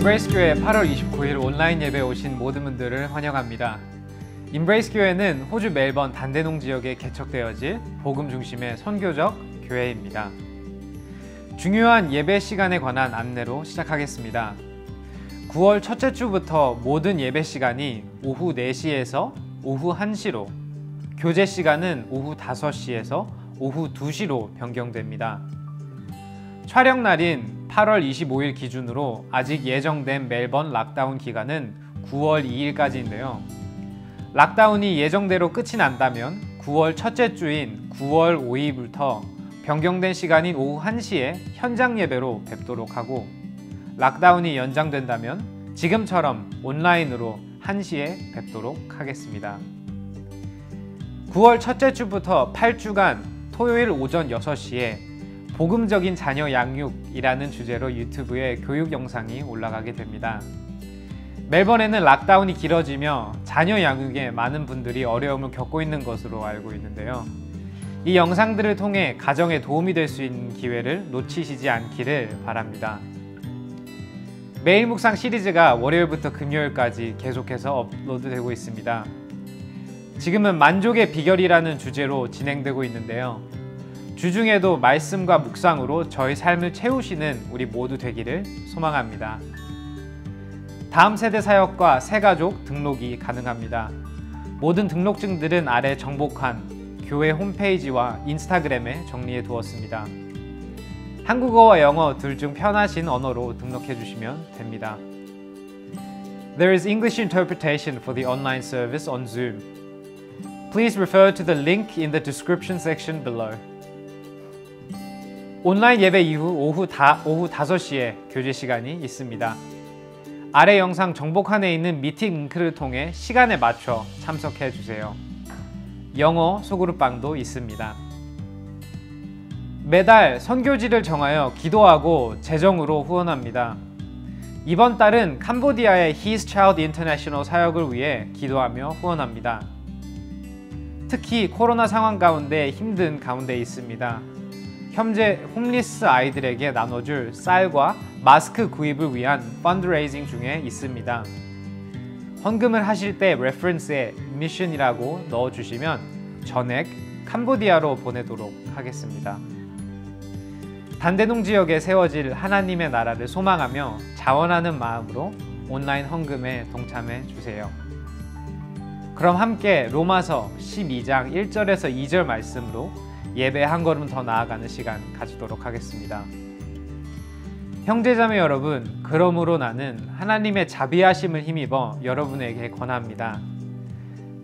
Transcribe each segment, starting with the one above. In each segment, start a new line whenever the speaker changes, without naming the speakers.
임브레이스 교회 8월 29일 온라인 예배에 오신 모든 분들을 환영합니다. 임브레이스 교회는 호주 멜번 단대농 지역에 개척되어질 복음 중심의 선교적 교회입니다. 중요한 예배 시간에 관한 안내로 시작하겠습니다. 9월 첫째 주부터 모든 예배 시간이 오후 4시에서 오후 1시로, 교제 시간은 오후 5시에서 오후 2시로 변경됩니다. 촬영 날인 8월 25일 기준으로 아직 예정된 멜번 락다운 기간은 9월 2일까지인데요. 락다운이 예정대로 끝이 난다면 9월 첫째 주인 9월 5일부터 변경된 시간인 오후 1시에 현장 예배로 뵙도록 하고, 락다운이 연장된다면 지금처럼 온라인으로 1시에 뵙도록 하겠습니다. 9월 첫째 주부터 8주간 토요일 오전 6시에 복음적인 자녀 양육이라는 주제로 유튜브에 교육 영상이 올라가게 됩니다. 멜번에는 락다운이 길어지며 자녀 양육에 많은 분들이 어려움을 겪고 있는 것으로 알고 있는데요. 이 영상들을 통해 가정에 도움이 될 수 있는 기회를 놓치시지 않기를 바랍니다. 매일 묵상 시리즈가 월요일부터 금요일까지 계속해서 업로드되고 있습니다. 지금은 만족의 비결이라는 주제로 진행되고 있는데요. 주중에도 말씀과 묵상으로 저희 삶을 채우시는 우리 모두 되기를 소망합니다. 다음 세대 사역과 새가족 등록이 가능합니다. 모든 등록증들은 아래 정복한 교회 홈페이지와 인스타그램에 정리해 두었습니다. 한국어와 영어 둘 중 편하신 언어로 등록해 주시면 됩니다. There is English interpretation for the online service on Zoom. Please refer to the link in the description section below. 온라인 예배 이후 오후 5시에 교제 시간이 있습니다. 아래 영상 정복칸에 있는 미팅 링크를 통해 시간에 맞춰 참석해 주세요. 영어 소그룹방도 있습니다. 매달 선교지를 정하여 기도하고 재정으로 후원합니다. 이번 달은 캄보디아의 His Child International 사역을 위해 기도하며 후원합니다. 특히 코로나 상황 가운데 힘든 가운데 있습니다. 현재 홈리스 아이들에게 나눠줄 쌀과 마스크 구입을 위한 펀드레이징 중에 있습니다. 헌금을 하실 때 레퍼런스에 미션이라고 넣어주시면 전액 캄보디아로 보내도록 하겠습니다. 단대농 지역에 세워질 하나님의 나라를 소망하며 자원하는 마음으로 온라인 헌금에 동참해 주세요. 그럼 함께 로마서 12장 1절에서 2절 말씀으로 예배 한 걸음 더 나아가는 시간 가지도록 하겠습니다. 형제자매 여러분, 그러므로 나는 하나님의 자비하심을 힘입어 여러분에게 권합니다.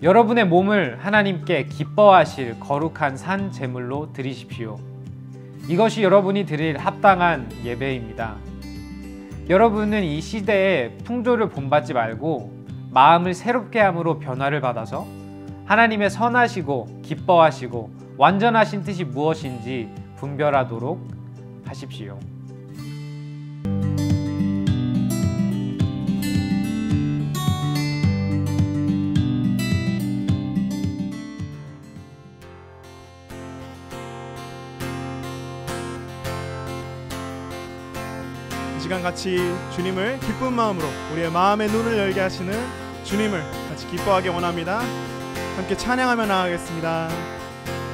여러분의 몸을 하나님께 기뻐하실 거룩한 산 제물로 드리십시오. 이것이 여러분이 드릴 합당한 예배입니다. 여러분은 이 시대에 풍조를 본받지 말고 마음을 새롭게 함으로 변화를 받아서 하나님의 선하시고 기뻐하시고 완전하신 뜻이 무엇인지 분별하도록 하십시오.
이 시간 같이 주님을 기쁜 마음으로 우리의 마음의 눈을 열게 하시는 주님을 같이 기뻐하기 원합니다. 함께 찬양하며 나아가겠습니다.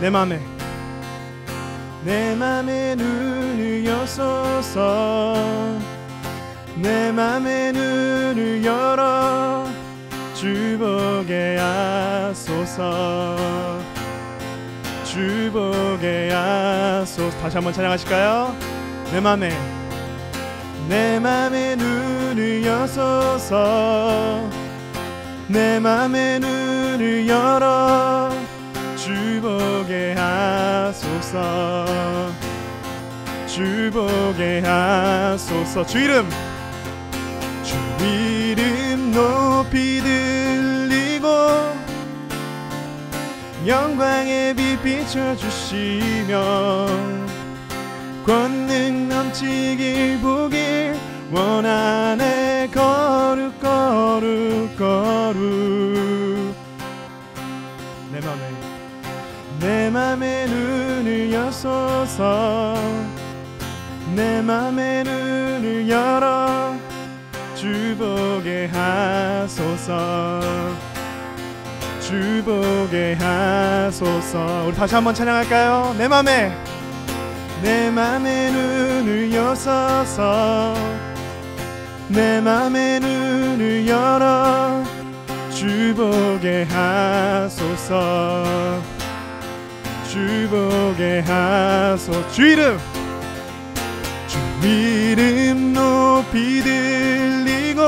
내 맘에 눈을 여소서, 내 맘의 눈을 열어 주 보게 하소서, 주 보게 하소서. 다시 한번 찬양하실까요? 내 맘에 눈을 여소서, 내 맘의 눈을 열어 주 보게 하소서, 주 보게 하소서. 주 이름 높이 들리고 영광의 빛 비춰주시며 권능 넘치길 보길 원하네. 거룩 내 맘의 눈을 여소서, 내 맘의 눈을 열어 주보게 하소서. 주보게 하소서. 우리 다시 한번 찬양할까요? 내 맘에 눈을 여서서 내 맘의 눈을 열어 주보게 하소서. 주보게 하소서. 주 이름 높이 들리고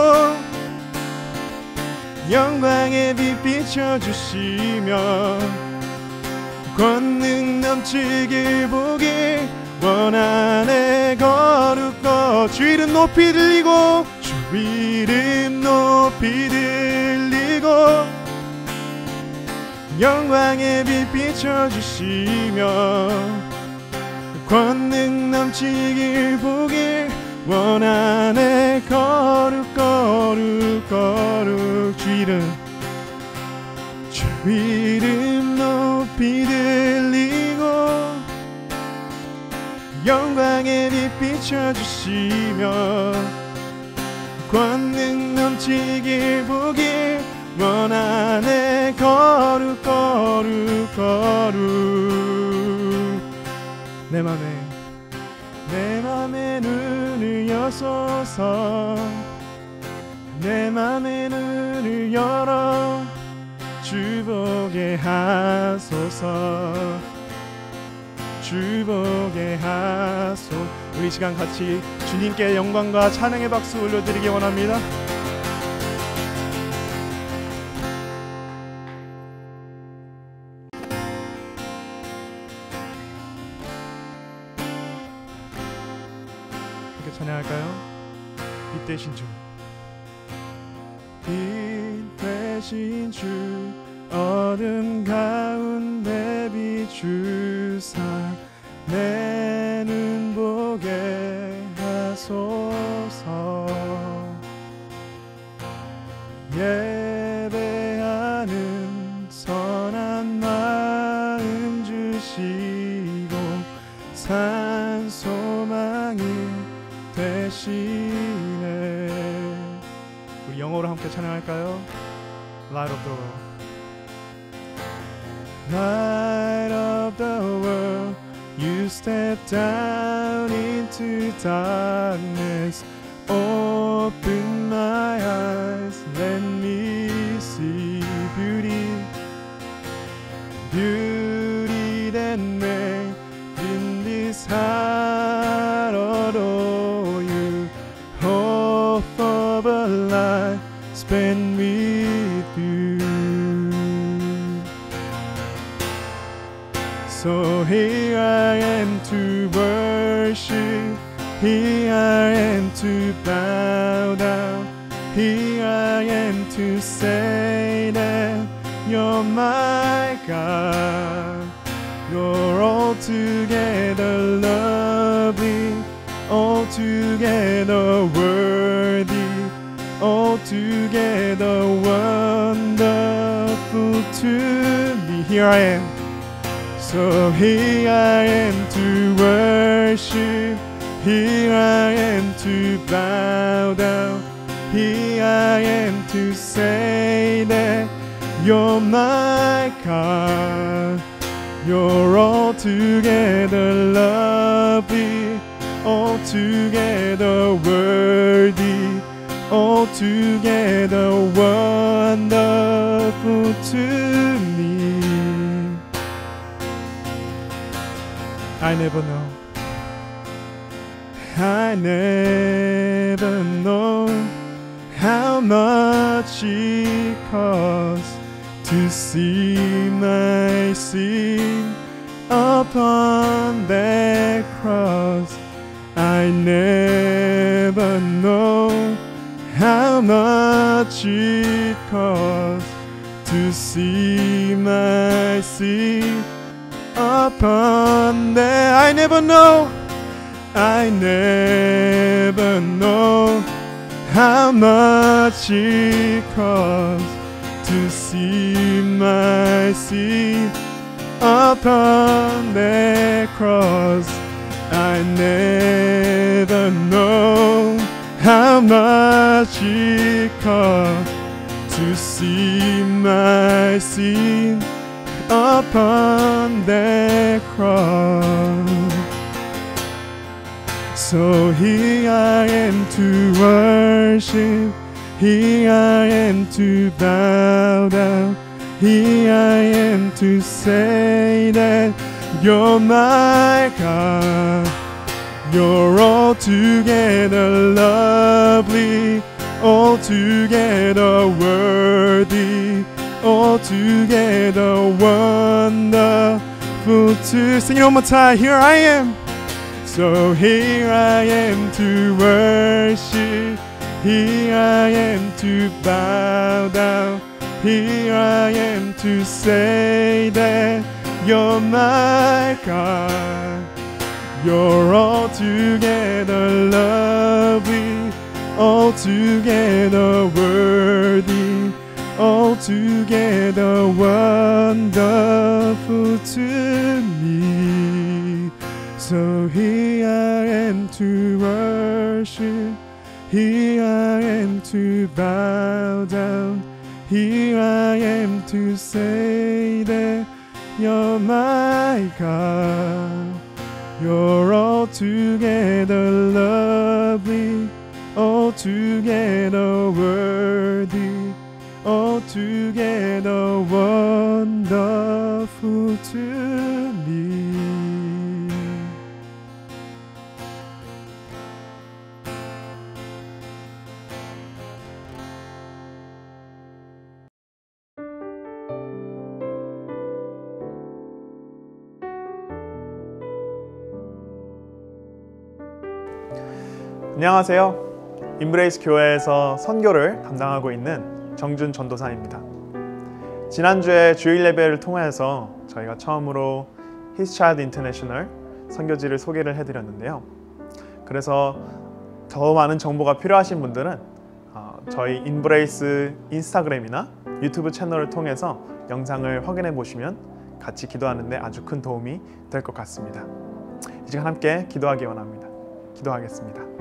영광의 빛 비춰주시며 권능 넘치길 보길 원하네. 거룩거 주 이름 높이 들리고 주 이름 높이 들리고 영광의 빛 비춰주시며 권능 넘치길 보길 원하네. 거룩 거룩 거룩 주 이름 높이 들리고 영광의 빛 비춰주시며 권능 넘치길 보길 원하네. 거룩 거룩 거룩 내 맘에 눈을 여소서. 내 맘의 눈을 열어 주보게 하소서. 주보게 하소서. 우리 시간 같이 주님께 영광과 찬양의 박수 올려드리기 원합니다. 이렇게 찬양할까요? 빛 대신 주, 빛 대신 주, 어둠 가운데 비추사 내 눈 보게 하소서. 예배하는 선한 마음 주시고 산 소망이 되시네. 우리 영어로 함께 찬양할까요? Light of the world. Light of the world, you step down into darkness. Open my eyes, let me see beauty. Beauty that made in this heart adore you. Hope of a life spent with you. So here I am to worship, here I am to bow down, here I am to say that you're my God. You're altogether lovely, altogether worthy, altogether wonderful to me. Here I am. So here I am to worship, here I am to bow down, here I am to say that you're my God. You're altogether lovely, altogether worthy, altogether wonderful to me. I never know how much it costs to see my sin upon that cross. I never know how much it costs to see my sin upon that. I never know how much it costs to see my sin upon that cross. I never know how much tragic cost to see my sin upon that cross. So here I am to worship, here I am to bow down, here I am to say that you're my God. You're altogether lovely, altogether worthy, altogether wonderful to sing it one more time. Here I am. So here I am to worship, here I am to bow down, here I am to say that you're my God. You're altogether lovely, altogether worthy, altogether wonderful to me. So here I am to worship, here I am to bow down, here I am to say that you're my God. You're altogether lovely, altogether worthy, altogether wonderful to me. 안녕하세요. 인브레이스 교회에서 선교를 담당하고 있는 정준 전도사입니다. 지난주에 주일 예배를 통해서 저희가 처음으로 His Child International 선교지를 소개를 해드렸는데요. 그래서 더 많은 정보가 필요하신 분들은 저희 인브레이스 인스타그램이나 유튜브 채널을 통해서 영상을 확인해 보시면 같이 기도하는 데 아주 큰 도움이 될 것 같습니다. 이 시간 함께 기도하기 원합니다. 기도하겠습니다.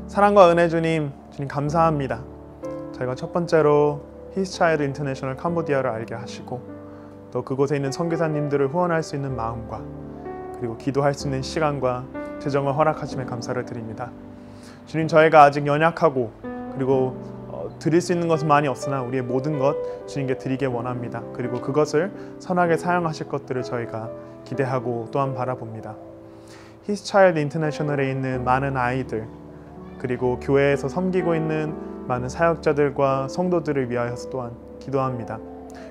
사랑과 은혜 주님 감사합니다. 저희가 첫 번째로 His Child International 캄보디아를 알게 하시고 또 그곳에 있는 선교사님들을 후원할 수 있는 마음과 그리고 기도할 수 있는 시간과 재정을 허락하심에 감사를 드립니다. 주님, 저희가 아직 연약하고 그리고 드릴 수 있는 것은 많이 없으나 우리의 모든 것 주님께 드리게 원합니다. 그리고 그것을 선하게 사용하실 것들을 저희가 기대하고 또한 바라봅니다. His Child International에 있는 많은 아이들 그리고 교회에서 섬기고 있는 많은 사역자들과 성도들을 위하여서 또한 기도합니다.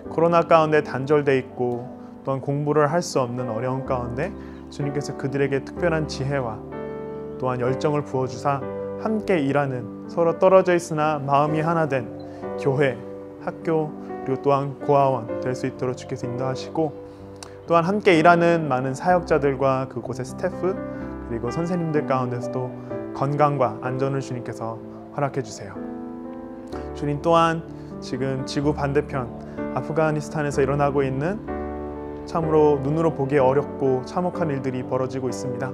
코로나 가운데 단절돼 있고 또한 공부를 할 수 없는 어려운 가운데 주님께서 그들에게 특별한 지혜와 또한 열정을 부어주사 함께 일하는 서로 떨어져 있으나 마음이 하나 된 교회, 학교 그리고 또한 고아원 될 수 있도록 주께서 인도하시고 또한 함께 일하는 많은 사역자들과 그곳의 스태프 그리고 선생님들 가운데서도 건강과 안전을 주님께서 허락해 주세요. 주님, 또한 지금 지구 반대편 아프가니스탄에서 일어나고 있는 참으로 눈으로 보기 어렵고 참혹한 일들이 벌어지고 있습니다.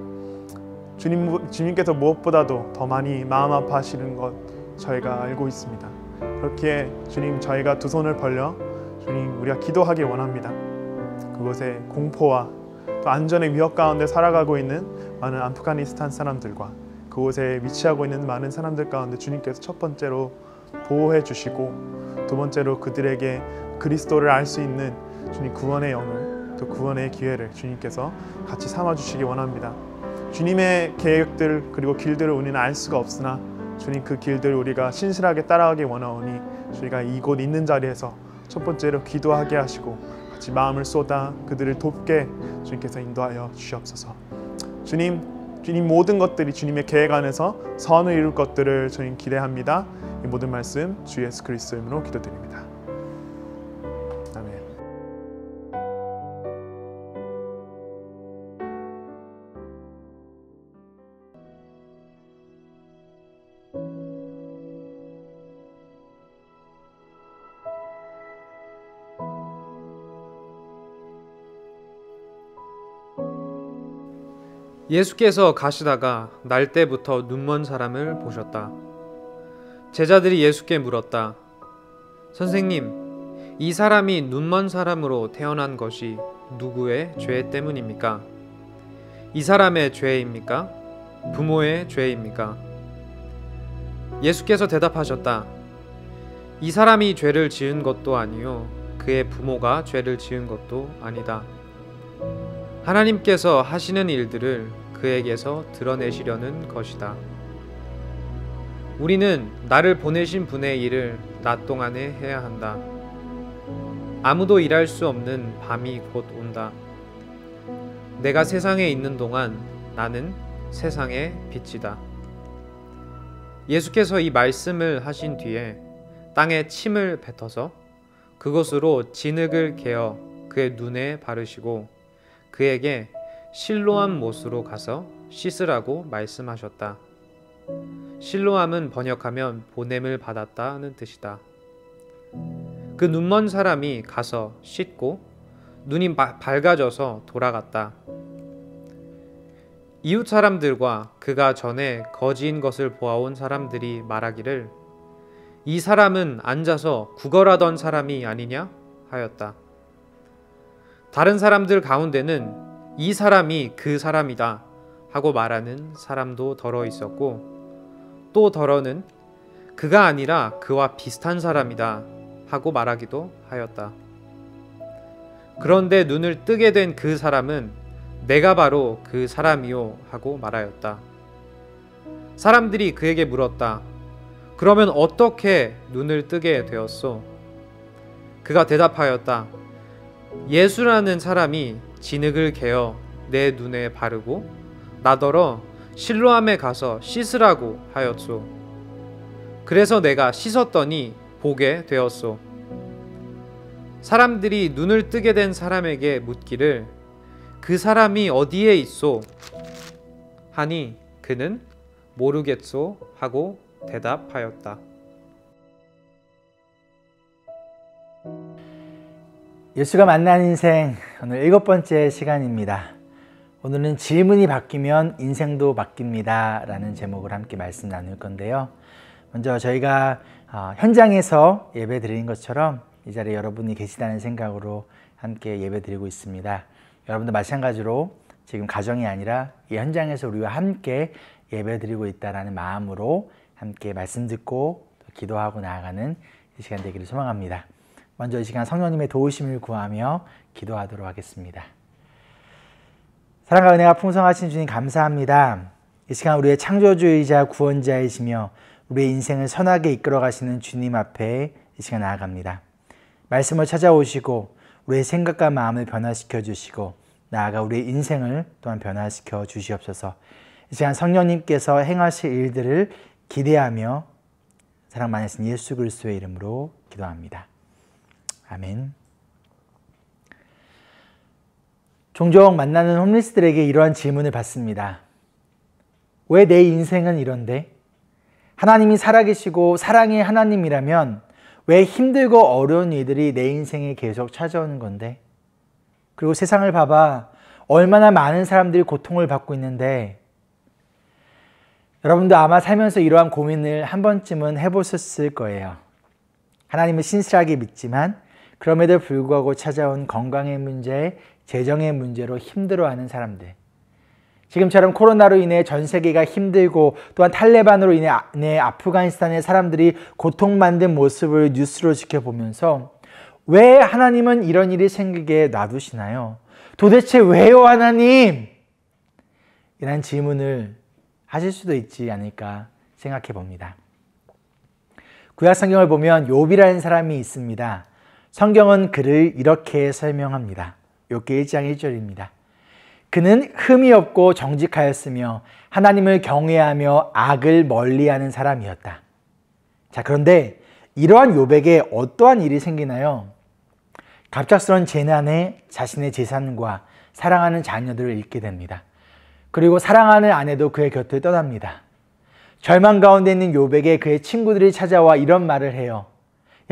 주님께서 무엇보다도 더 많이 마음 아파하시는 것 저희가 알고 있습니다. 그렇기에 주님, 저희가 두 손을 벌려 주님 우리가 기도하기 원합니다. 그곳에 공포와 또 안전의 위협 가운데 살아가고 있는 많은 아프가니스탄 사람들과 그곳에 위치하고 있는 많은 사람들 가운데 주님께서 첫 번째로 보호해 주시고 두 번째로 그들에게 그리스도를 알 수 있는 주님 구원의 영을 또 구원의 기회를 주님께서 같이 삼아 주시기 원합니다. 주님의 계획들 그리고 길들을 우리는 알 수가 없으나 주님 그 길들을 우리가 신실하게 따라가기 원하오니 저희가 이곳 있는 자리에서 첫 번째로 기도하게 하시고 같이 마음을 쏟아 그들을 돕게 주님께서 인도하여 주시옵소서. 주님 모든 것들이 주님의 계획 안에서 선을 이룰 것들을 저희는 기대합니다. 이 모든 말씀 주 예수 그리스도의 이름으로 기도드립니다. 아멘.
예수께서 가시다가 날 때부터 눈먼 사람을 보셨다. 제자들이 예수께 물었다. 선생님, 이 사람이 눈먼 사람으로 태어난 것이 누구의 죄 때문입니까? 이 사람의 죄입니까? 부모의 죄입니까? 예수께서 대답하셨다. 이 사람이 죄를 지은 것도 아니요 그의 부모가 죄를 지은 것도 아니다. 하나님께서 하시는 일들을 그에게서 드러내시려는 것이다. 우리는 나를 보내신 분의 일을 낮 동안에 해야 한다. 아무도 일할 수 없는 밤이 곧 온다. 내가 세상에 있는 동안 나는 세상의 빛이다. 예수께서 이 말씀을 하신 뒤에 땅에 침을 뱉어서 그것으로 진흙을 개어 그의 눈에 바르시고 그에게 실로암 못으로 가서 씻으라고 말씀하셨다. 실로암은 번역하면 보냄을 받았다는 뜻이다. 그 눈먼 사람이 가서 씻고 눈이 밝아져서 돌아갔다. 이웃 사람들과 그가 전에 거지인 것을 보아온 사람들이 말하기를 이 사람은 앉아서 구걸하던 사람이 아니냐 하였다. 다른 사람들 가운데는 이 사람이 그 사람이다 하고 말하는 사람도 더러 있었고 또 더러는 그가 아니라 그와 비슷한 사람이다 하고 말하기도 하였다. 그런데 눈을 뜨게 된 그 사람은 내가 바로 그 사람이요 하고 말하였다. 사람들이 그에게 물었다. 그러면 어떻게 눈을 뜨게 되었소? 그가 대답하였다. 예수라는 사람이 진흙을 개어 내 눈에 바르고 나더러 실로암에 가서 씻으라고 하였소. 그래서 내가 씻었더니 보게 되었소. 사람들이 눈을 뜨게 된 사람에게 묻기를 그 사람이 어디에 있소? 하니 그는 모르겠소 하고 대답하였다.
예수가 만난 인생 오늘 7번째 시간입니다. 오늘은 질문이 바뀌면 인생도 바뀝니다 라는 제목을 함께 말씀 나눌 건데요. 먼저 저희가 현장에서 예배 드리는 것처럼 이 자리에 여러분이 계시다는 생각으로 함께 예배 드리고 있습니다. 여러분도 마찬가지로 지금 가정이 아니라 이 현장에서 우리와 함께 예배 드리고 있다는 마음으로 함께 말씀 듣고 기도하고 나아가는 이 시간 되기를 소망합니다. 먼저 이 시간 성령님의 도우심을 구하며 기도하도록 하겠습니다. 사랑과 은혜가 풍성하신 주님 감사합니다. 이 시간 우리의 창조주이자 구원자이시며 우리의 인생을 선하게 이끌어 가시는 주님 앞에 이 시간 나아갑니다. 말씀을 찾아오시고 우리의 생각과 마음을 변화시켜 주시고 나아가 우리의 인생을 또한 변화시켜 주시옵소서. 이 시간 성령님께서 행하실 일들을 기대하며 사랑 많으신 예수 그리스도의 이름으로 기도합니다. 아멘. 종종 만나는 홈리스들에게 이러한 질문을 받습니다. 왜 내 인생은 이런데? 하나님이 살아계시고 사랑의 하나님이라면 왜 힘들고 어려운 일들이 내 인생에 계속 찾아오는 건데? 그리고 세상을 봐봐. 얼마나 많은 사람들이 고통을 받고 있는데 여러분도 아마 살면서 이러한 고민을 한 번쯤은 해보셨을 거예요. 하나님을 신실하게 믿지만 그럼에도 불구하고 찾아온 건강의 문제, 재정의 문제로 힘들어하는 사람들. 지금처럼 코로나로 인해 전 세계가 힘들고 또한 탈레반으로 인해 아프가니스탄의 사람들이 고통받는 모습을 뉴스로 지켜보면서 왜 하나님은 이런 일이 생기게 놔두시나요? 도대체 왜요 하나님? 이런 질문을 하실 수도 있지 않을까 생각해 봅니다. 구약 성경을 보면 욥이라는 사람이 있습니다. 성경은 그를 이렇게 설명합니다. 욥기 1장 1절입니다. 그는 흠이 없고 정직하였으며 하나님을 경외하며 악을 멀리하는 사람이었다. 자, 그런데 이러한 욥에게 어떠한 일이 생기나요? 갑작스러운 재난에 자신의 재산과 사랑하는 자녀들을 잃게 됩니다. 그리고 사랑하는 아내도 그의 곁을 떠납니다. 절망 가운데 있는 욥에게 그의 친구들이 찾아와 이런 말을 해요.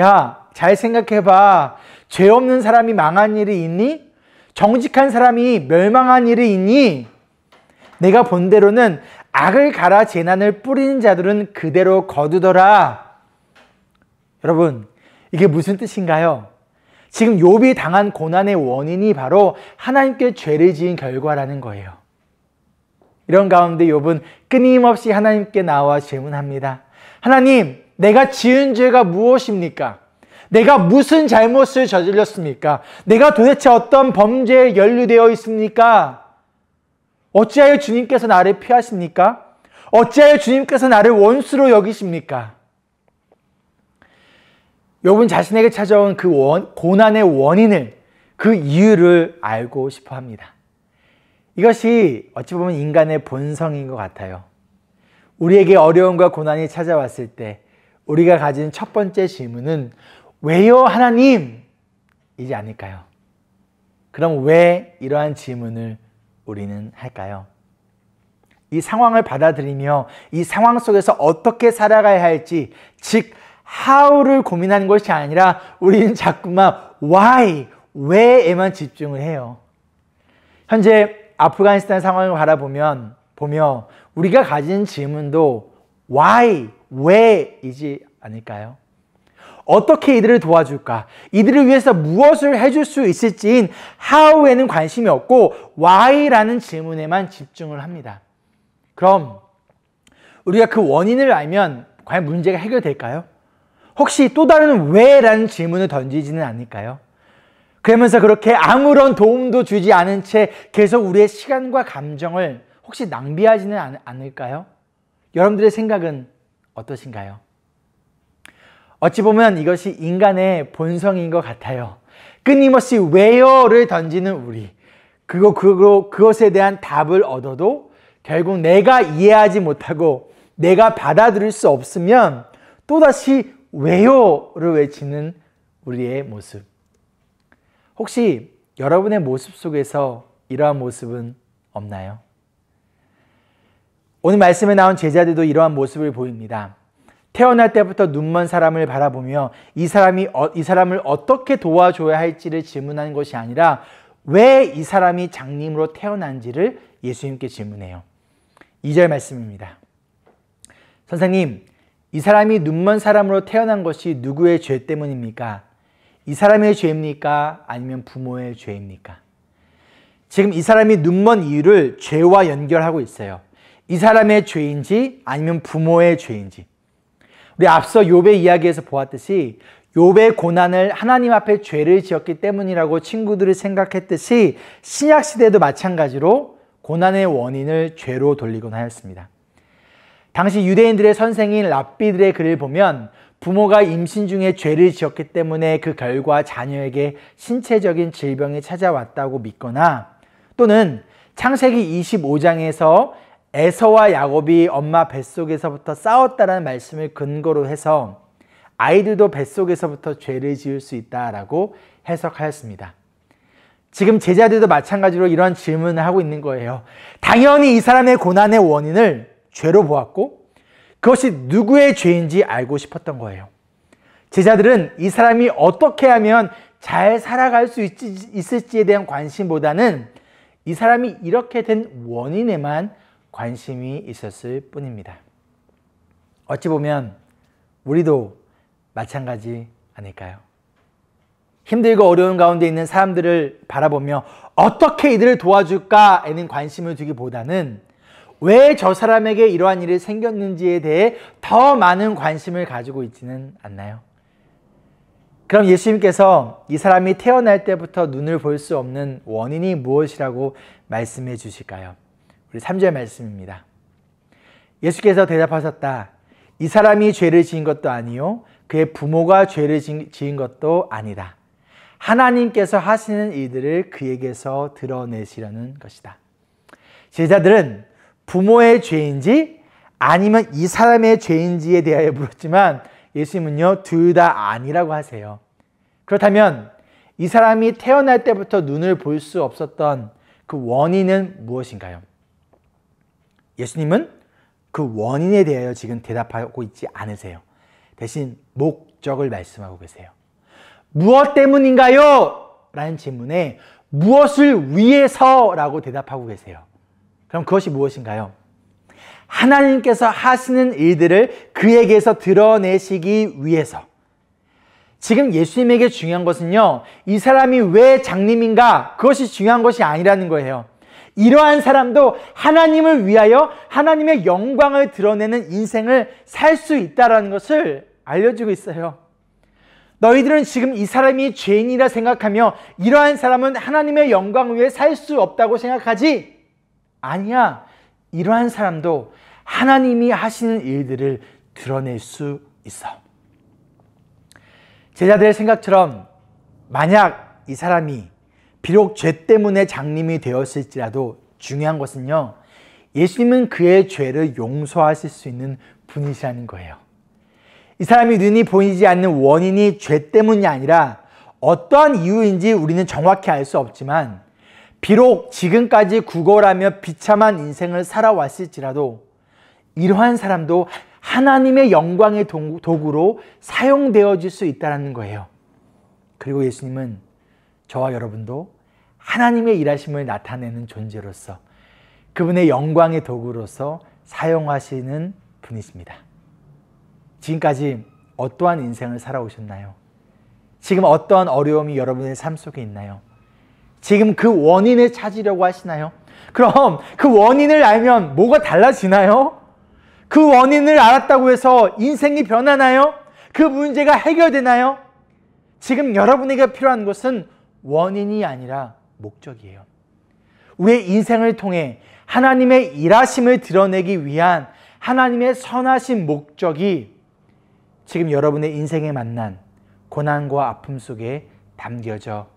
야, 잘 생각해봐. 죄 없는 사람이 망한 일이 있니? 정직한 사람이 멸망한 일이 있니? 내가 본 대로는 악을 갈아 재난을 뿌리는 자들은 그대로 거두더라. 여러분, 이게 무슨 뜻인가요? 지금 욥이 당한 고난의 원인이 바로 하나님께 죄를 지은 결과라는 거예요. 이런 가운데 욥은 끊임없이 하나님께 나와 질문합니다. 하나님, 내가 지은 죄가 무엇입니까? 내가 무슨 잘못을 저질렀습니까? 내가 도대체 어떤 범죄에 연루되어 있습니까? 어찌하여 주님께서 나를 피하십니까? 어찌하여 주님께서 나를 원수로 여기십니까? 욥은 자신에게 찾아온 그 고난의 원인을, 그 이유를 알고 싶어 합니다. 이것이 어찌 보면 인간의 본성인 것 같아요. 우리에게 어려움과 고난이 찾아왔을 때 우리가 가진 첫 번째 질문은 왜요 하나님? 이지 않을까요? 그럼 왜 이러한 질문을 우리는 할까요? 이 상황을 받아들이며 이 상황 속에서 어떻게 살아가야 할지, 즉 how를 고민하는 것이 아니라 우리는 자꾸만 why, 왜에만 집중을 해요. 현재 아프가니스탄 상황을 바라보며 우리가 가진 질문도 why, 왜이지 않을까요? 어떻게 이들을 도와줄까? 이들을 위해서 무엇을 해줄 수 있을지인 how에는 관심이 없고 why라는 질문에만 집중을 합니다. 그럼 우리가 그 원인을 알면 과연 문제가 해결될까요? 혹시 또 다른 왜라는 질문을 던지지는 않을까요? 그러면서 그렇게 아무런 도움도 주지 않은 채 계속 우리의 시간과 감정을 혹시 낭비하지는 않을까요? 여러분들의 생각은 어떠신가요? 어찌 보면 이것이 인간의 본성인 것 같아요. 끊임없이 왜요를 던지는 우리. 그것에 대한 답을 얻어도 결국 내가 이해하지 못하고 내가 받아들일 수 없으면 또다시 왜요를 외치는 우리의 모습. 혹시 여러분의 모습 속에서 이러한 모습은 없나요? 오늘 말씀에 나온 제자들도 이러한 모습을 보입니다. 태어날 때부터 눈먼 사람을 바라보며 이 사람을 어떻게 도와줘야 할지를 질문하는 것이 아니라 왜 이 사람이 장님으로 태어난지를 예수님께 질문해요. 2절 말씀입니다. 선생님, 이 사람이 눈먼 사람으로 태어난 것이 누구의 죄 때문입니까? 이 사람의 죄입니까? 아니면 부모의 죄입니까? 지금 이 사람이 눈먼 이유를 죄와 연결하고 있어요. 이 사람의 죄인지 아니면 부모의 죄인지. 우리 앞서 욥의 이야기에서 보았듯이 욥의 고난을 하나님 앞에 죄를 지었기 때문이라고 친구들이 생각했듯이 신약시대도 마찬가지로 고난의 원인을 죄로 돌리곤 하였습니다. 당시 유대인들의 선생인 랍비들의 글을 보면 부모가 임신 중에 죄를 지었기 때문에 그 결과 자녀에게 신체적인 질병이 찾아왔다고 믿거나 또는 창세기 25장에서 에서와 야곱이 엄마 뱃속에서부터 싸웠다는 말씀을 근거로 해서 아이들도 뱃속에서부터 죄를 지을 수 있다라고 해석하였습니다. 지금 제자들도 마찬가지로 이런 질문을 하고 있는 거예요. 당연히 이 사람의 고난의 원인을 죄로 보았고 그것이 누구의 죄인지 알고 싶었던 거예요. 제자들은 이 사람이 어떻게 하면 잘 살아갈 수 있을지에 대한 관심보다는 이 사람이 이렇게 된 원인에만 관심이 있었을 뿐입니다. 어찌 보면 우리도 마찬가지 아닐까요? 힘들고 어려운 가운데 있는 사람들을 바라보며 어떻게 이들을 도와줄까에는 관심을 두기보다는 왜 저 사람에게 이러한 일이 생겼는지에 대해 더 많은 관심을 가지고 있지는 않나요? 그럼 예수님께서 이 사람이 태어날 때부터 눈을 볼 수 없는 원인이 무엇이라고 말씀해 주실까요? 우리 3절 말씀입니다. 예수께서 대답하셨다. 이 사람이 죄를 지은 것도 아니요 그의 부모가 죄를 지은 것도 아니다. 하나님께서 하시는 일들을 그에게서 드러내시려는 것이다. 제자들은 부모의 죄인지 아니면 이 사람의 죄인지에 대하여 물었지만 예수님은요 둘 다 아니라고 하세요. 그렇다면 이 사람이 태어날 때부터 눈을 볼 수 없었던 그 원인은 무엇인가요? 예수님은 그 원인에 대하여 지금 대답하고 있지 않으세요. 대신 목적을 말씀하고 계세요. 무엇 때문인가요? 라는 질문에 무엇을 위해서? 라고 대답하고 계세요. 그럼 그것이 무엇인가요? 하나님께서 하시는 일들을 그에게서 드러내시기 위해서. 지금 예수님에게 중요한 것은요, 이 사람이 왜 장님인가, 그것이 중요한 것이 아니라는 거예요. 이러한 사람도 하나님을 위하여 하나님의 영광을 드러내는 인생을 살 수 있다는 것을 알려주고 있어요. 너희들은 지금 이 사람이 죄인이라 생각하며 이러한 사람은 하나님의 영광을 위해 살 수 없다고 생각하지? 아니야. 이러한 사람도 하나님이 하시는 일들을 드러낼 수 있어. 제자들의 생각처럼 만약 이 사람이 비록 죄 때문에 장님이 되었을지라도 중요한 것은요, 예수님은 그의 죄를 용서하실 수 있는 분이시라는 거예요. 이 사람이 눈이 보이지 않는 원인이 죄 때문이 아니라 어떠한 이유인지 우리는 정확히 알 수 없지만, 비록 지금까지 구걸하며 비참한 인생을 살아왔을지라도 이러한 사람도 하나님의 영광의 도구로 사용되어질 수 있다는 거예요. 그리고 예수님은 저와 여러분도 하나님의 일하심을 나타내는 존재로서 그분의 영광의 도구로서 사용하시는 분이십니다. 지금까지 어떠한 인생을 살아오셨나요? 지금 어떠한 어려움이 여러분의 삶 속에 있나요? 지금 그 원인을 찾으려고 하시나요? 그럼 그 원인을 알면 뭐가 달라지나요? 그 원인을 알았다고 해서 인생이 변하나요? 그 문제가 해결되나요? 지금 여러분에게 필요한 것은 원인이 아니라 목적이에요. 우리의 인생을 통해 하나님의 일하심을 드러내기 위한 하나님의 선하신 목적이 지금 여러분의 인생에 만난 고난과 아픔 속에 담겨져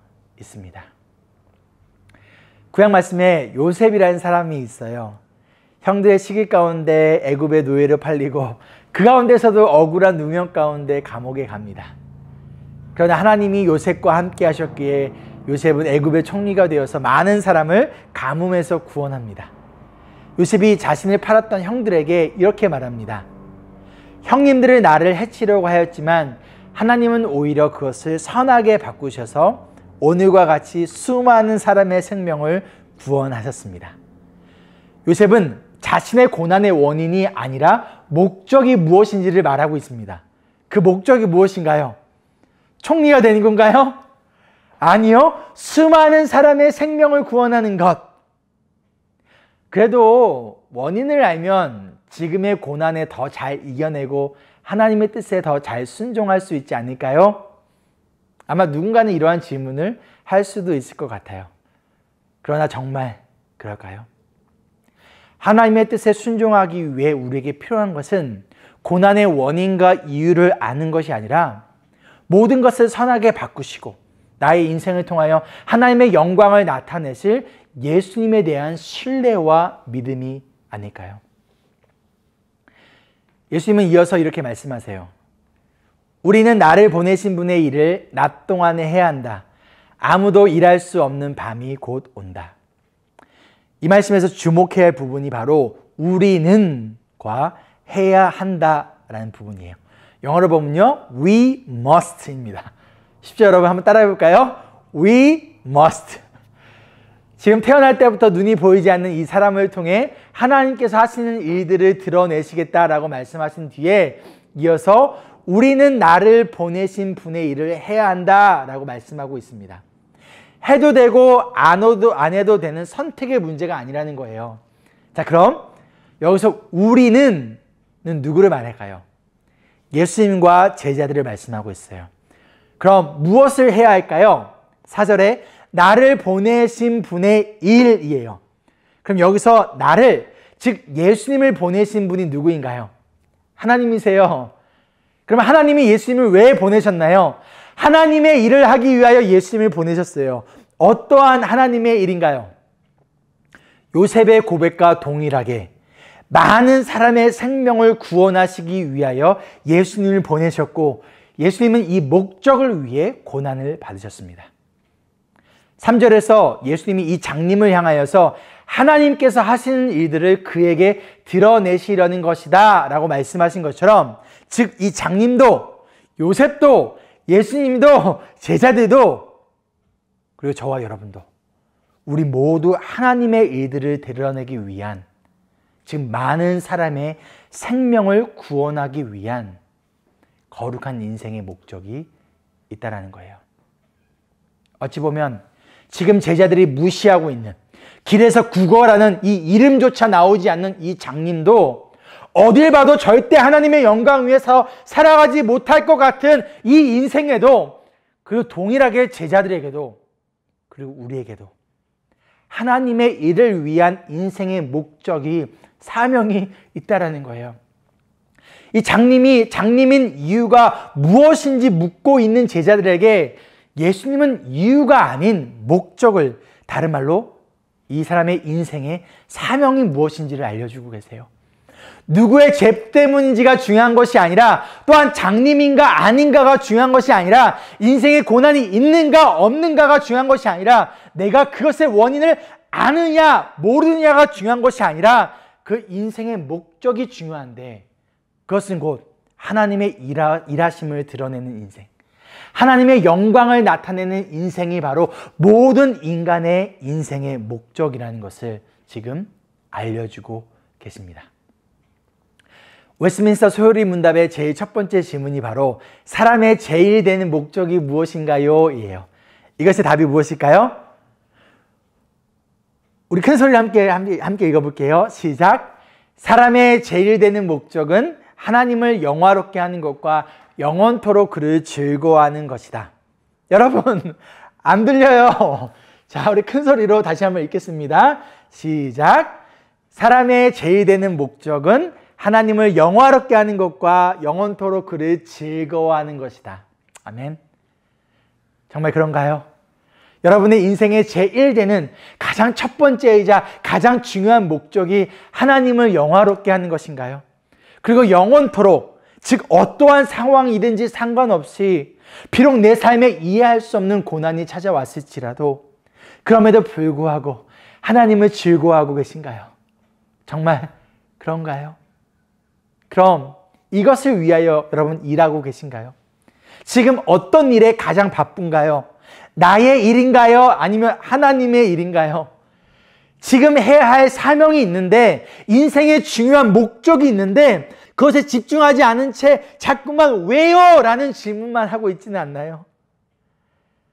있습니다. 구약 말씀에 요셉이라는 사람이 있어요. 형들의 시기 가운데 애굽의 노예로 팔리고 그 가운데서도 억울한 누명 가운데 감옥에 갑니다. 그러나 하나님이 요셉과 함께 하셨기에 요셉은 애굽의 총리가 되어서 많은 사람을 가뭄에서 구원합니다. 요셉이 자신을 팔았던 형들에게 이렇게 말합니다. 형님들은 나를 해치려고 하였지만 하나님은 오히려 그것을 선하게 바꾸셔서 오늘과 같이 수많은 사람의 생명을 구원하셨습니다. 요셉은 자신의 고난의 원인이 아니라 목적이 무엇인지를 말하고 있습니다. 그 목적이 무엇인가요? 총리가 되는 건가요? 아니요. 수많은 사람의 생명을 구원하는 것. 그래도 원인을 알면 지금의 고난에 더 잘 이겨내고 하나님의 뜻에 더 잘 순종할 수 있지 않을까요? 아마 누군가는 이러한 질문을 할 수도 있을 것 같아요. 그러나 정말 그럴까요? 하나님의 뜻에 순종하기 위해 우리에게 필요한 것은 고난의 원인과 이유를 아는 것이 아니라 모든 것을 선하게 바꾸시고 나의 인생을 통하여 하나님의 영광을 나타내실 예수님에 대한 신뢰와 믿음이 아닐까요? 예수님은 이어서 이렇게 말씀하세요. 우리는 나를 보내신 분의 일을 낮 동안에 해야 한다. 아무도 일할 수 없는 밤이 곧 온다. 이 말씀에서 주목해야 할 부분이 바로 우리는과 해야 한다라는 부분이에요. 영어로 보면요, we must입니다. 쉽죠, 여러분? 한번 따라해 볼까요? We must. 지금 태어날 때부터 눈이 보이지 않는 이 사람을 통해 하나님께서 하시는 일들을 드러내시겠다라고 말씀하신 뒤에 이어서 우리는 나를 보내신 분의 일을 해야 한다라고 말씀하고 있습니다. 해도 되고 안 해도 되는 선택의 문제가 아니라는 거예요. 자, 그럼 여기서 우리는 누구를 말할까요? 예수님과 제자들을 말씀하고 있어요. 그럼 무엇을 해야 할까요? 4절에 나를 보내신 분의 일이에요. 그럼 여기서 나를, 즉 예수님을 보내신 분이 누구인가요? 하나님이세요. 그럼 하나님이 예수님을 왜 보내셨나요? 하나님의 일을 하기 위하여 예수님을 보내셨어요. 어떠한 하나님의 일인가요? 요셉의 고백과 동일하게 많은 사람의 생명을 구원하시기 위하여 예수님을 보내셨고 예수님은 이 목적을 위해 고난을 받으셨습니다. 3절에서 예수님이 이 장님을 향하여서 하나님께서 하시는 일들을 그에게 드러내시려는 것이다 라고 말씀하신 것처럼, 즉 이 장님도 요셉도 예수님도 제자들도 그리고 저와 여러분도 우리 모두 하나님의 일들을 드러내기 위한, 지금 많은 사람의 생명을 구원하기 위한 거룩한 인생의 목적이 있다라는 거예요. 어찌 보면 지금 제자들이 무시하고 있는, 길에서 구걸하는 이 이름조차 나오지 않는 이 장님도 어딜 봐도 절대 하나님의 영광 위에서 살아가지 못할 것 같은 이 인생에도, 그리고 동일하게 제자들에게도, 그리고 우리에게도 하나님의 일을 위한 인생의 목적이, 사명이 있다라는 거예요. 이 장님인 이유가 무엇인지 묻고 있는 제자들에게 예수님은 이유가 아닌 목적을, 다른 말로 이 사람의 인생의 사명이 무엇인지를 알려주고 계세요. 누구의 죄 때문인지가 중요한 것이 아니라, 또한 장님인가 아닌가가 중요한 것이 아니라, 인생의 고난이 있는가 없는가가 중요한 것이 아니라, 내가 그것의 원인을 아느냐 모르느냐가 중요한 것이 아니라 그 인생의 목적이 중요한데, 그것은 곧 하나님의 일하심을 드러내는 인생, 하나님의 영광을 나타내는 인생이 바로 모든 인간의 인생의 목적이라는 것을 지금 알려주고 계십니다. 웨스트민스터 소요리 문답의 제일 첫 번째 질문이 바로 사람의 제일 되는 목적이 무엇인가요? 이에요. 이것의 답이 무엇일까요? 우리 큰 소리로 함께 읽어볼게요. 시작. 사람의 제일 되는 목적은 하나님을 영화롭게 하는 것과 영원토록 그를 즐거워하는 것이다. 여러분, 안 들려요. 자, 우리 큰 소리로 다시 한번 읽겠습니다. 시작. 사람의 제일 되는 목적은 하나님을 영화롭게 하는 것과 영원토록 그를 즐거워하는 것이다. 아멘. 정말 그런가요? 여러분의 인생의 제1되는 가장 첫 번째이자 가장 중요한 목적이 하나님을 영화롭게 하는 것인가요? 그리고 영원토록, 즉 어떠한 상황이든지 상관없이 비록 내 삶에 이해할 수 없는 고난이 찾아왔을지라도 그럼에도 불구하고 하나님을 즐거워하고 계신가요? 정말 그런가요? 그럼 이것을 위하여 여러분 일하고 계신가요? 지금 어떤 일에 가장 바쁜가요? 나의 일인가요? 아니면 하나님의 일인가요? 지금 해야 할 사명이 있는데, 인생의 중요한 목적이 있는데 그것에 집중하지 않은 채 자꾸만 왜요? 라는 질문만 하고 있지는 않나요?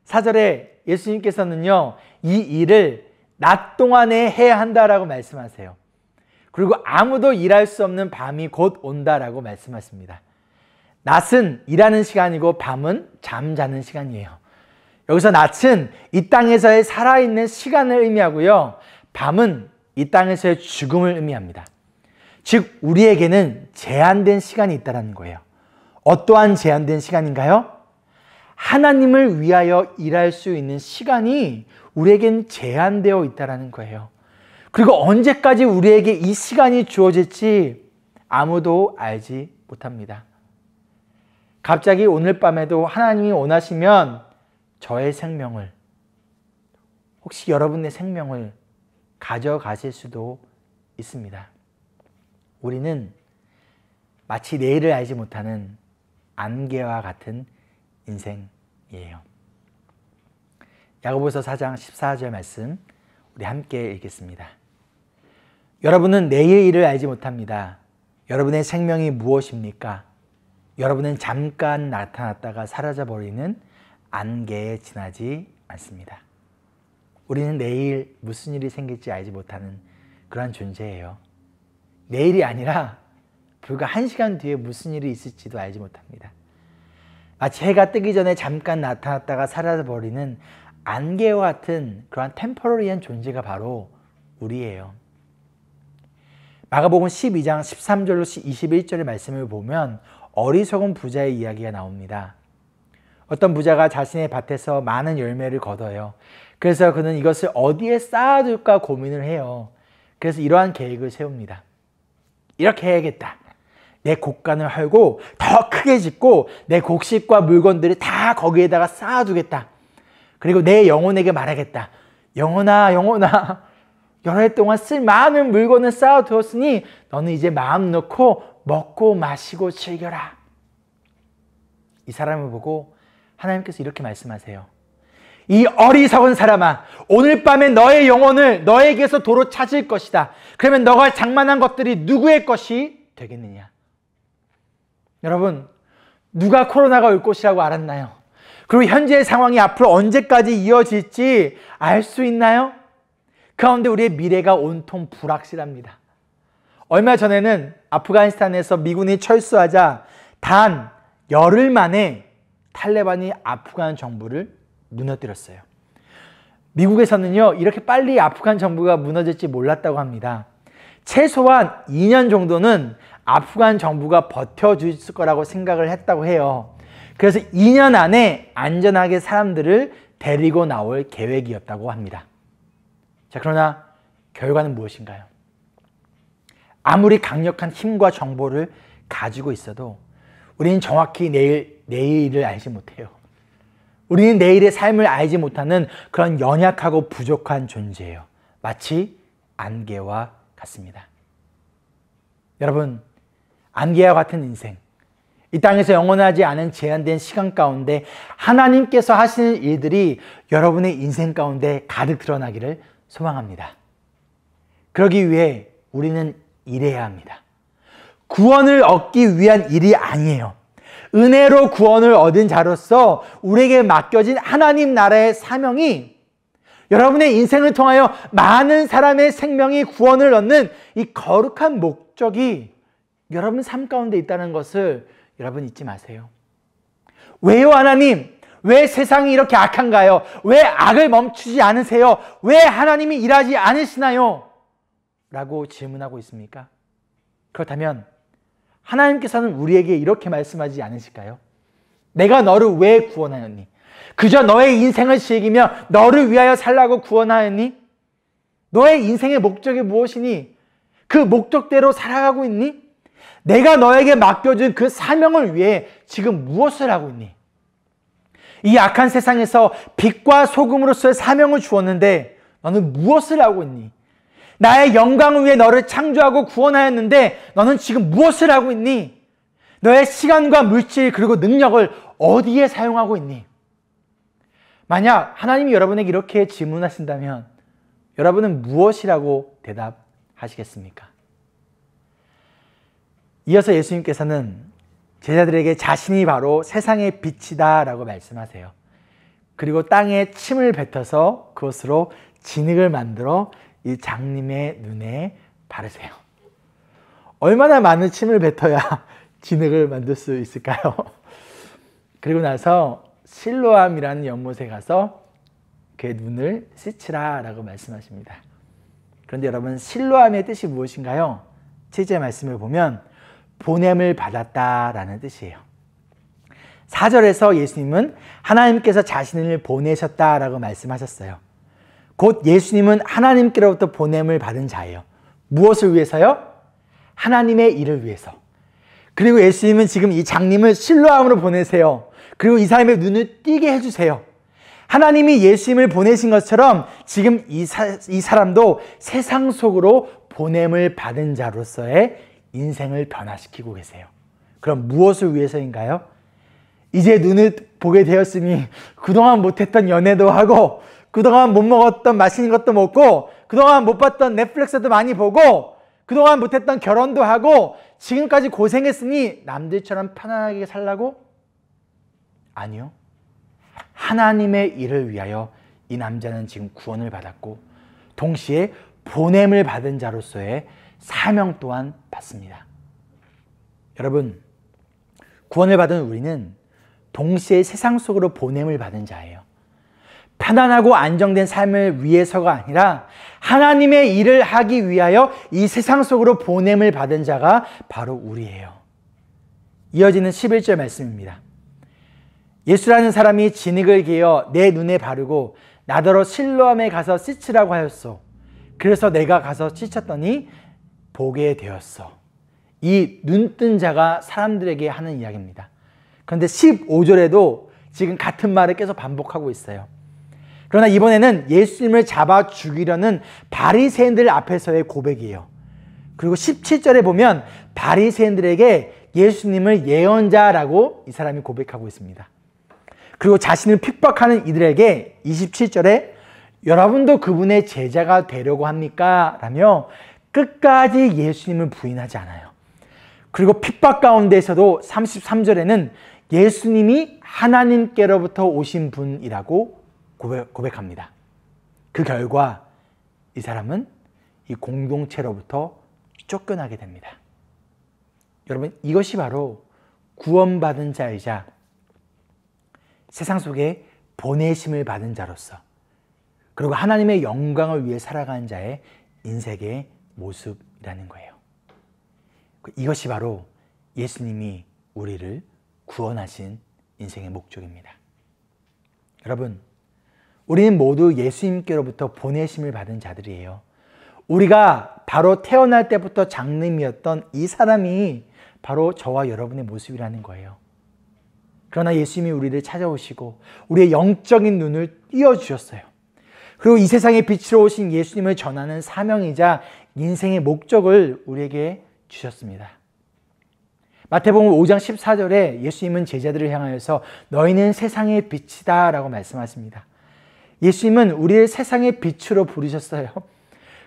4절에 예수님께서는요, 이 일을 낮 동안에 해야 한다라고 말씀하세요. 그리고 아무도 일할 수 없는 밤이 곧 온다라고 말씀하십니다. 낮은 일하는 시간이고 밤은 잠자는 시간이에요. 여기서 낮은 이 땅에서의 살아있는 시간을 의미하고요, 밤은 이 땅에서의 죽음을 의미합니다. 즉 우리에게는 제한된 시간이 있다는 거예요. 어떠한 제한된 시간인가요? 하나님을 위하여 일할 수 있는 시간이 우리에겐 제한되어 있다는 거예요. 그리고 언제까지 우리에게 이 시간이 주어질지 아무도 알지 못합니다. 갑자기 오늘 밤에도 하나님이 원하시면 저의 생명을, 혹시 여러분의 생명을 가져가실 수도 있습니다. 우리는 마치 내일을 알지 못하는 안개와 같은 인생이에요. 야고보서 4장 14절 말씀 우리 함께 읽겠습니다. 여러분은 내일 일을 알지 못합니다. 여러분의 생명이 무엇입니까? 여러분은 잠깐 나타났다가 사라져버리는 안개에 지나지 않습니다. 우리는 내일 무슨 일이 생길지 알지 못하는 그런 존재예요. 내일이 아니라 불과 1시간 뒤에 무슨 일이 있을지도 알지 못합니다. 마치 해가 뜨기 전에 잠깐 나타났다가 사라져버리는 안개와 같은 그러한 템포러리한 존재가 바로 우리예요. 마가복음 12장 13절로 21절의 말씀을 보면 어리석은 부자의 이야기가 나옵니다. 어떤 부자가 자신의 밭에서 많은 열매를 거둬요. 그래서 그는 이것을 어디에 쌓아둘까 고민을 해요. 그래서 이러한 계획을 세웁니다. 이렇게 해야겠다. 내 곡간을 헐고 더 크게 짓고 내 곡식과 물건들을 다 거기에다가 쌓아두겠다. 그리고 내 영혼에게 말하겠다. 영혼아, 영혼아, 여러 해 동안 쓸 많은 물건을 쌓아두었으니 너는 이제 마음 놓고 먹고 마시고 즐겨라. 이 사람을 보고 하나님께서 이렇게 말씀하세요. 이 어리석은 사람아, 오늘 밤에 너의 영혼을 너에게서 도로 찾을 것이다. 그러면 너가 장만한 것들이 누구의 것이 되겠느냐? 여러분, 누가 코로나가 올 것이라고 알았나요? 그리고 현재의 상황이 앞으로 언제까지 이어질지 알 수 있나요? 그 가운데 우리의 미래가 온통 불확실합니다. 얼마 전에는 아프가니스탄에서 미군이 철수하자 단 열흘 만에 탈레반이 아프간 정부를 무너뜨렸어요. 미국에서는요, 이렇게 빨리 아프간 정부가 무너질지 몰랐다고 합니다. 최소한 2년 정도는 아프간 정부가 버텨줄 거라고 생각을 했다고 해요. 그래서 2년 안에 안전하게 사람들을 데리고 나올 계획이었다고 합니다. 자, 그러나 결과는 무엇인가요? 아무리 강력한 힘과 정보를 가지고 있어도 우리는 정확히 내일을 알지 못해요. 우리는 내일의 삶을 알지 못하는 그런 연약하고 부족한 존재예요. 마치 안개와 같습니다. 여러분, 안개와 같은 인생, 이 땅에서 영원하지 않은 제한된 시간 가운데 하나님께서 하시는 일들이 여러분의 인생 가운데 가득 드러나기를 소망합니다. 그러기 위해 우리는 일해야 합니다. 구원을 얻기 위한 일이 아니에요. 은혜로 구원을 얻은 자로서 우리에게 맡겨진 하나님 나라의 사명이 여러분의 인생을 통하여 많은 사람의 생명이 구원을 얻는 이 거룩한 목적이 여러분 삶 가운데 있다는 것을 여러분 잊지 마세요. 왜요, 하나님? 왜 세상이 이렇게 악한가요? 왜 악을 멈추지 않으세요? 왜 하나님이 일하지 않으시나요? 라고 질문하고 있습니까? 그렇다면 하나님께서는 우리에게 이렇게 말씀하지 않으실까요? 내가 너를 왜 구원하였니? 그저 너의 인생을 즐기며 너를 위하여 살라고 구원하였니? 너의 인생의 목적이 무엇이니? 그 목적대로 살아가고 있니? 내가 너에게 맡겨준 그 사명을 위해 지금 무엇을 하고 있니? 이 악한 세상에서 빛과 소금으로서의 사명을 주었는데 너는 무엇을 하고 있니? 나의 영광을 위해 너를 창조하고 구원하였는데 너는 지금 무엇을 하고 있니? 너의 시간과 물질 그리고 능력을 어디에 사용하고 있니? 만약 하나님이 여러분에게 이렇게 질문하신다면 여러분은 무엇이라고 대답하시겠습니까? 이어서 예수님께서는 제자들에게 자신이 바로 세상의 빛이다 라고 말씀하세요. 그리고 땅에 침을 뱉어서 그것으로 진흙을 만들어 이 장님의 눈에 바르세요. 얼마나 많은 침을 뱉어야 진흙을 만들 수 있을까요? 그리고 나서 실로암이라는 연못에 가서 그의 눈을 씻으라 라고 말씀하십니다. 그런데 여러분, 실로암의 뜻이 무엇인가요? 7절 말씀을 보면 보냄을 받았다라는 뜻이에요. 4절에서 예수님은 하나님께서 자신을 보내셨다라고 말씀하셨어요. 곧 예수님은 하나님께로부터 보냄을 받은 자예요. 무엇을 위해서요? 하나님의 일을 위해서. 그리고 예수님은 지금 이 장님을 실로암으로 보내세요. 그리고 이 사람의 눈을 띄게 해주세요. 하나님이 예수님을 보내신 것처럼 지금 이 사람도 세상 속으로 보냄을 받은 자로서의 인생을 변화시키고 계세요. 그럼 무엇을 위해서인가요? 이제 눈을 보게 되었으니 그동안 못했던 연애도 하고 그동안 못 먹었던 맛있는 것도 먹고 그동안 못 봤던 넷플릭스도 많이 보고 그동안 못했던 결혼도 하고 지금까지 고생했으니 남들처럼 편안하게 살라고? 아니요. 하나님의 일을 위하여 이 남자는 지금 구원을 받았고 동시에 보냄을 받은 자로서의 사명 또한 받습니다. 여러분, 구원을 받은 우리는 동시에 세상 속으로 보냄을 받은 자예요. 편안하고 안정된 삶을 위해서가 아니라 하나님의 일을 하기 위하여 이 세상 속으로 보냄을 받은 자가 바로 우리예요. 이어지는 11절 말씀입니다. 예수라는 사람이 진흙을 개어 내 눈에 바르고 나더러 실로암에 가서 씻으라고 하였소. 그래서 내가 가서 씻었더니 보게 되었어. 이 눈뜬 자가 사람들에게 하는 이야기입니다. 그런데 15절에도 지금 같은 말을 계속 반복하고 있어요. 그러나 이번에는 예수님을 잡아 죽이려는 바리새인들 앞에서의 고백이에요. 그리고 17절에 보면 바리새인들에게 예수님을 예언자라고 이 사람이 고백하고 있습니다. 그리고 자신을 핍박하는 이들에게 27절에 여러분도 그분의 제자가 되려고 합니까? 라며 끝까지 예수님을 부인하지 않아요. 그리고 핍박 가운데에서도 33절에는 예수님이 하나님께로부터 오신 분이라고 고백합니다. 그 결과 이 사람은 이 공동체로부터 쫓겨나게 됩니다. 여러분, 이것이 바로 구원받은 자이자 세상 속에 보내심을 받은 자로서 그리고 하나님의 영광을 위해 살아가는 자의 인생의 모습이라는 거예요. 이것이 바로 예수님이 우리를 구원하신 인생의 목적입니다. 여러분, 우리는 모두 예수님께로부터 보내심을 받은 자들이에요. 우리가 바로 태어날 때부터 장님이었던 이 사람이 바로 저와 여러분의 모습이라는 거예요. 그러나 예수님이 우리를 찾아오시고 우리의 영적인 눈을 띄워주셨어요. 그리고 이 세상의 빛으로 오신 예수님을 전하는 사명이자 인생의 목적을 우리에게 주셨습니다. 마태복음 5장 14절에 예수님은 제자들을 향하여서 너희는 세상의 빛이다 라고 말씀하십니다. 예수님은 우리를 세상의 빛으로 부르셨어요.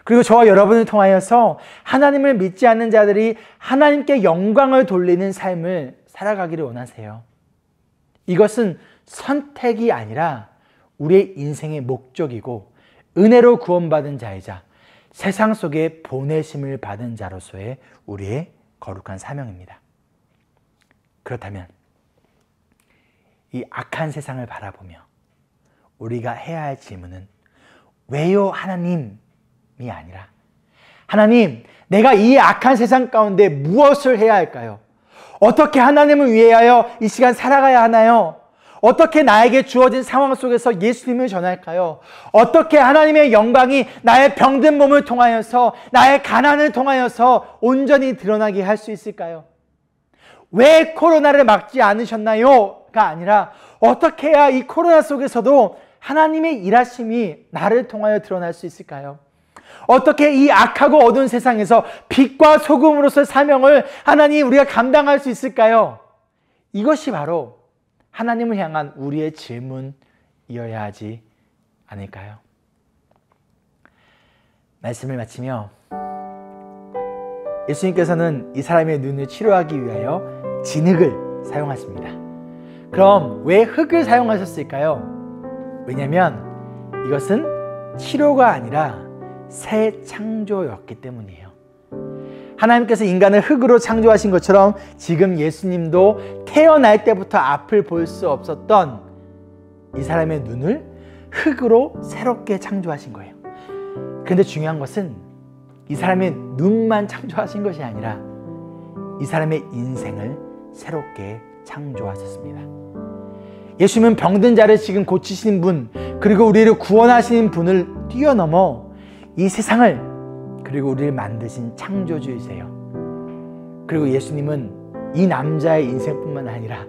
그리고 저와 여러분을 통하여서 하나님을 믿지 않는 자들이 하나님께 영광을 돌리는 삶을 살아가기를 원하세요. 이것은 선택이 아니라 우리의 인생의 목적이고 은혜로 구원받은 자이자 세상 속에 보내심을 받은 자로서의 우리의 거룩한 사명입니다. 그렇다면 이 악한 세상을 바라보며 우리가 해야 할 질문은 왜요 하나님이 아니라 하나님, 내가 이 악한 세상 가운데 무엇을 해야 할까요? 어떻게 하나님을 위하여 이 시간 살아가야 하나요? 어떻게 나에게 주어진 상황 속에서 예수님을 전할까요? 어떻게 하나님의 영광이 나의 병든 몸을 통하여서 나의 가난을 통하여서 온전히 드러나게 할 수 있을까요? 왜 코로나를 막지 않으셨나요?가 아니라 어떻게 해야 이 코로나 속에서도 하나님의 일하심이 나를 통하여 드러날 수 있을까요? 어떻게 이 악하고 어두운 세상에서 빛과 소금으로서의 사명을 하나님 우리가 감당할 수 있을까요? 이것이 바로 하나님을 향한 우리의 질문이어야 하지 않을까요? 말씀을 마치며 예수님께서는 이 사람의 눈을 치료하기 위하여 진흙을 사용하십니다. 그럼 왜 흙을 사용하셨을까요? 왜냐하면 이것은 치료가 아니라 새 창조였기 때문이에요. 하나님께서 인간을 흙으로 창조하신 것처럼 지금 예수님도 태어날 때부터 앞을 볼 수 없었던 이 사람의 눈을 흙으로 새롭게 창조하신 거예요. 그런데 중요한 것은 이 사람의 눈만 창조하신 것이 아니라 이 사람의 인생을 새롭게 창조하셨습니다. 예수님은 병든 자를 지금 고치시는 분, 그리고 우리를 구원하시는 분을 뛰어넘어 이 세상을 그리고 우리를 만드신 창조주이세요. 그리고 예수님은 이 남자의 인생뿐만 아니라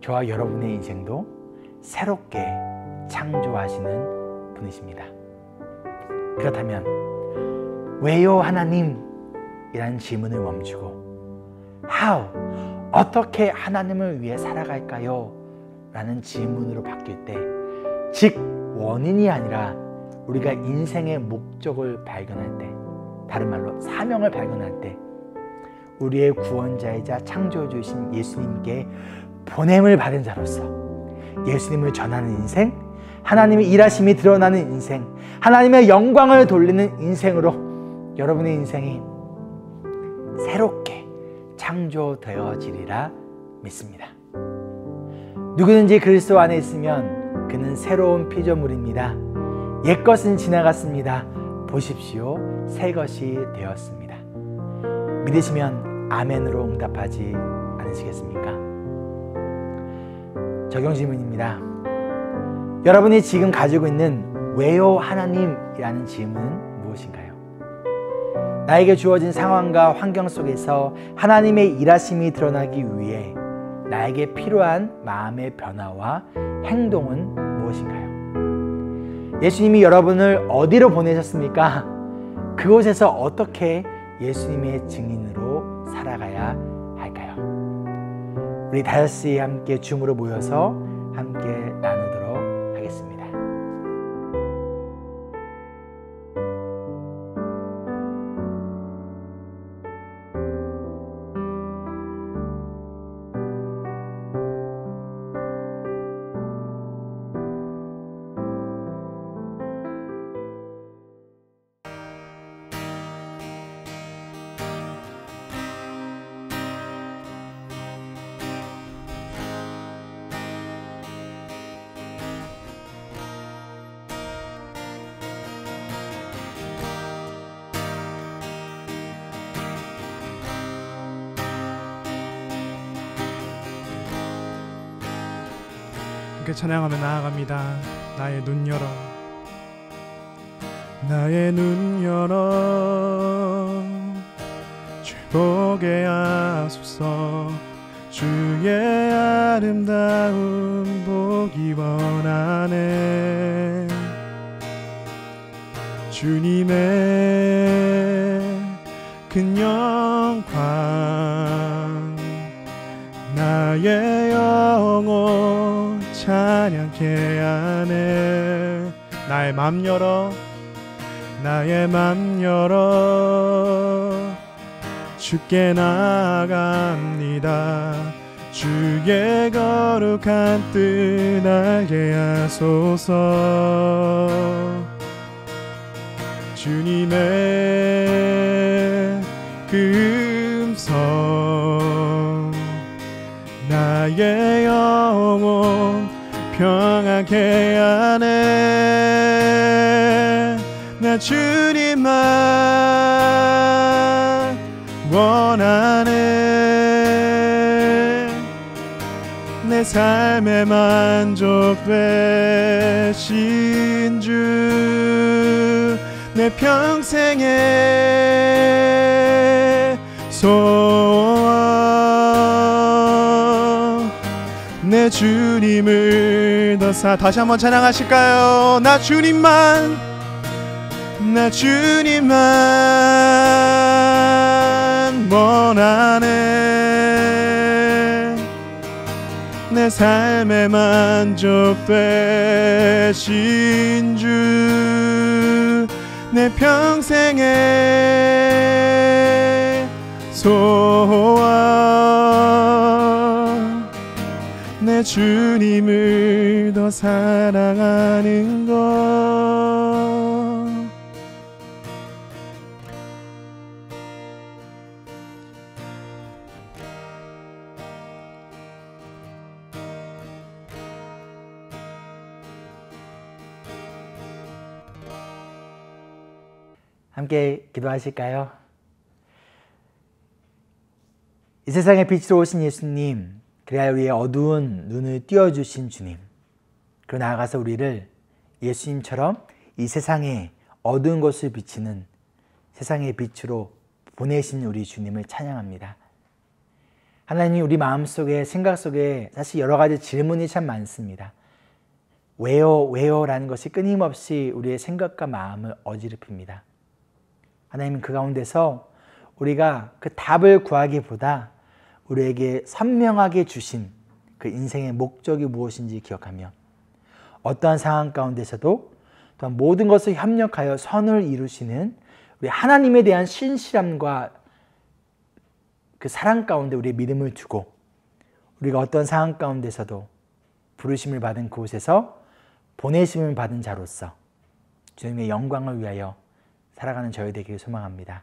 저와 여러분의 인생도 새롭게 창조하시는 분이십니다. 그렇다면 왜요 하나님? 이라는 질문을 멈추고 How? 어떻게 하나님을 위해 살아갈까요? 라는 질문으로 바뀔 때, 즉 원인이 아니라 우리가 인생의 목적을 발견할 때, 다른 말로 사명을 발견할 때 우리의 구원자이자 창조주이신 예수님께 보냄을 받은 자로서 예수님을 전하는 인생, 하나님의 일하심이 드러나는 인생, 하나님의 영광을 돌리는 인생으로 여러분의 인생이 새롭게 창조되어지리라 믿습니다. 누구든지 그리스도 안에 있으면 그는 새로운 피조물입니다. 옛것은 지나갔습니다. 보십시오, 새 것이 되었습니다. 믿으시면 아멘으로 응답하지 않으시겠습니까? 적용 질문입니다. 여러분이 지금 가지고 있는 왜요 하나님이라는 질문은 무엇인가요? 나에게 주어진 상황과 환경 속에서 하나님의 일하심이 드러나기 위해 나에게 필요한 마음의 변화와 행동은 무엇인가요? 예수님이 여러분을 어디로 보내셨습니까? 그곳에서 어떻게 예수님의 증인으로 살아가야 할까요? 우리 다섯이 함께 줌으로 모여서 함께 나누도록 하겠습니다.
함께 찬양하며 나아갑니다. 나의 눈 열어, 나의 눈 열어, 주 보게 하소서. 주의 아름다움 보기 원하네. 주님의 큰 영광 나의 영혼 찬양케 하네. 나의 맘 열어, 나의 맘 열어, 주께 나아갑니다. 주의 거룩한 뜻 알게 하소서. 주님의 그 음성 나의 영혼 평안케 하네. 나 주님만 원하네. 내 삶의 만족 되신 주, 내 평생의 소원, 내 주님을 더 다시 한번 찬양하실까요? 나 주님만 원하네. 내 삶의 만족 되신 주, 내 평생의 소원, 내 주님을 더 사랑하는 것.
함께 기도하실까요? 이 세상에 빛으로 오신 예수님, 그래야 우리의 어두운 눈을 띄워주신 주님, 그리고 나아가서 우리를 예수님처럼 이 세상에 어두운 것을 비치는 세상의 빛으로 보내신 우리 주님을 찬양합니다. 하나님, 우리 마음속에 생각 속에 사실 여러 가지 질문이 참 많습니다. 왜요? 라는 것이 끊임없이 우리의 생각과 마음을 어지럽힙니다. 하나님, 그 가운데서 우리가 그 답을 구하기보다 우리에게 선명하게 주신 그 인생의 목적이 무엇인지 기억하며 어떠한 상황 가운데서도 또한 모든 것을 협력하여 선을 이루시는 우리 하나님에 대한 신실함과 그 사랑 가운데 우리의 믿음을 두고 우리가 어떤 상황 가운데서도 부르심을 받은 그곳에서 보내심을 받은 자로서 주님의 영광을 위하여 살아가는 저희 되기를 소망합니다.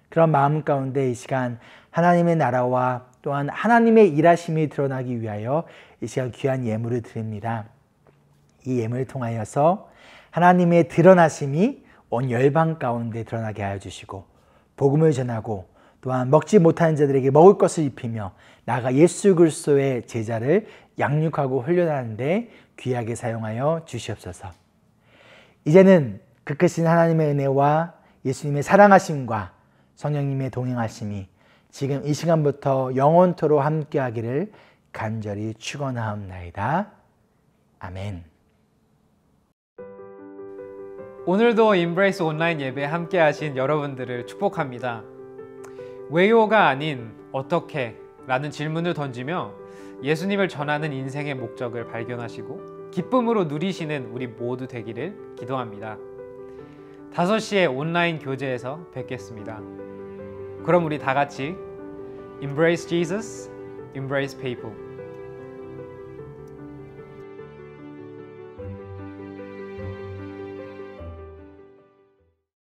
그런 마음 가운데 이 시간 하나님의 나라와 또한 하나님의 일하심이 드러나기 위하여 이 시간 귀한 예물을 드립니다. 이 예물을 통하여서 하나님의 드러나심이 온 열방 가운데 드러나게 하여 주시고 복음을 전하고 또한 먹지 못하는 자들에게 먹을 것을 입히며 나아가 예수 그리스도의 제자를 양육하고 훈련하는 데 귀하게 사용하여 주시옵소서. 이제는 그 크신 하나님의 은혜와 예수님의 사랑하심과 성령님의 동행하심이 지금 이 시간부터 영원토록 함께하기를 간절히 축원하옵나이다. 아멘.
오늘도 인브레이스 온라인 예배 함께 하신 여러분들을 축복합니다. 왜요가 아닌 어떻게 라는 질문을 던지며 예수님을 전하는 인생의 목적을 발견하시고 기쁨으로 누리시는 우리 모두 되기를 기도합니다. 5시에 온라인 교제에서 뵙겠습니다. 그럼 우리 다 같이 Embrace Jesus, Embrace People.